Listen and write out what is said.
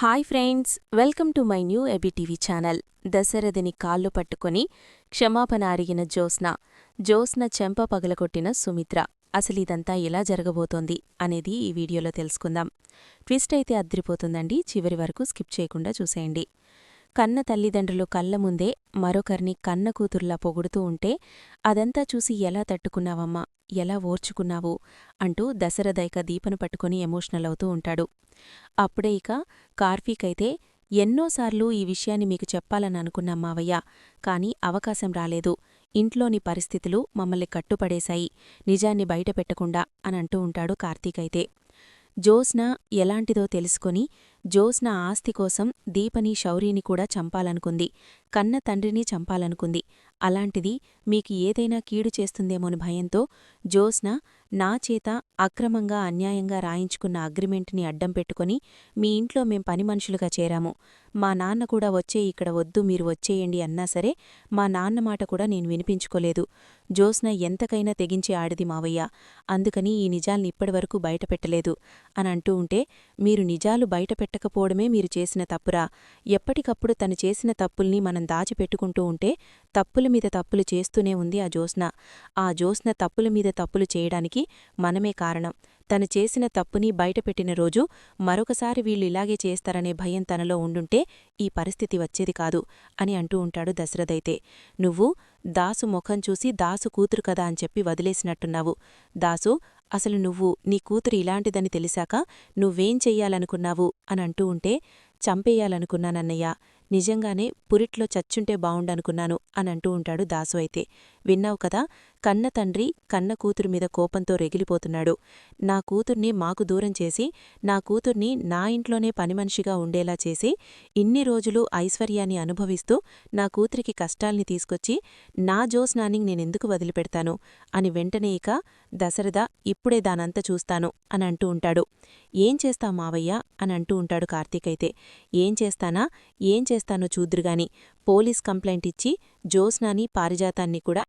Hi friends, welcome to my new ABTV channel. దశరథిని కాళ్ళు పట్టుకొని క్షమాపణ అడిగిన జ్యోత్స్న చెంప పగలగొట్టిన సుమిత్ర. అసలిదంతా ఎలా జరగబోతోంది అనేది ఈ వీడియోలో తెలుసుకుందాం. ట్విస్ట్ అయితే అద్రిపోతుందండి. చివరి వరకు స్కిప్ చేయకుండా చూసేయండి. కన్న తల్లిదండ్రులు కళ్ల ముందే మరొకరిని కన్న కూతుర్లా పొగుడుతూ ఉంటే అదంతా చూసి ఎలా తట్టుకున్నావమ్మా, ఎలా ఓర్చుకున్నావు అంటూ దశరథైక దీపను పట్టుకుని ఎమోషనల్ అవుతూ ఉంటాడు. అప్పుడే ఇక కార్తీకైతే ఎన్నోసార్లు ఈ విషయాన్ని మీకు చెప్పాలని అనుకున్నాం మావయ్య, కాని అవకాశం రాలేదు. ఇంట్లోని పరిస్థితులు మమ్మల్ని కట్టుపడేశాయి, నిజాన్ని బయటపెట్టకుండా అని అంటూ ఉంటాడు కార్తీకైతే. జ్యోత్స్న ఎలాంటిదో తెలుసుకొని జ్యోత్స్న ఆస్తి కోసం దీపని శౌర్యని కూడా చంపాలనుకుంది, కన్న తండ్రిని చంపాలనుకుంది. అలాంటిది మీకు ఏదైనా కీడు చేస్తుందేమోని భయంతో జ్యోత్స్న నా చేత అక్రమంగా అన్యాయంగా రాయించుకున్న అగ్రిమెంట్ని అడ్డం పెట్టుకుని మీ ఇంట్లో మేం పని మనుషులుగా చేరాము. మా నాన్న కూడా వచ్చే ఇక్కడ వద్దు, మీరు వచ్చేయండి అన్నా సరే మా నాన్న మాట కూడా నేను వినిపించుకోలేదు. జ్యోత్స్న ఎంతకైనా తెగించి ఆడిది మావయ్య, అందుకని ఈ నిజాల్ని ఇప్పటివరకు బయటపెట్టలేదు అని అంటూ ఉంటే, మీరు నిజాలు బయటపెట్టకపోవడమే మీరు చేసిన తప్పురా. ఎప్పటికప్పుడు తను చేసిన తప్పుల్ని మనం దాచిపెట్టుకుంటూ ఉంటే తప్పుల మీద తప్పులు చేస్తూనే ఉంది ఆ జ్యోత్స్న తప్పుల మీద తప్పులు చేయడానికి మనమే కారణం. తను చేసిన తప్పుని బయటపెట్టిన రోజు మరొకసారి వీళ్ళు ఇలాగే చేస్తారనే భయం తనలో ఉండుంటే ఈ పరిస్థితి వచ్చేది కాదు అని అంటూ ఉంటాడు దశరథైతే. నువ్వు దాసు ముఖం చూసి దాసు కూతురు కదా అని చెప్పి వదిలేసినట్టున్నావు. దాసు, అసలు నువ్వు నీ కూతురు ఇలాంటిదని తెలిసాక నువ్వేం చెయ్యాలనుకున్నావు అని అంటూ ఉంటే, చంపేయాలనుకున్నానన్నయ్య, నిజంగానే పురిట్లో చచ్చుంటే బావుండనుకున్నాను అని అంటూ ఉంటాడు దాసు అయితే. విన్నావు కదా, కన్న తండ్రి కన్న కూతురు మీద కోపంతో రెగిలిపోతున్నాడు. నా కూతుర్ని మాకు దూరం చేసి నా కూతుర్ని నా ఇంట్లోనే పనిమనిషిగా ఉండేలా చేసి ఇన్ని రోజులు ఐశ్వర్యాన్ని అనుభవిస్తూ నా కూతురికి కష్టాల్ని తీసుకొచ్చి నా జ్యోత్స్నాని నేనెందుకు వదిలిపెడతాను అని వెంటనే ఇక దశరథ ఇప్పుడే దానంతా చూస్తాను అని అంటూ ఉంటాడు. ఏం చేస్తావు మావయ్య అని అంటూ ఉంటాడు కార్తీకైతే. ఏం చేస్తానో చూద్దురుగాని పోలీస్ కంప్లైంట్ ఇచ్చి జ్యోత్స్నాని పారిజాతాన్ని కూడా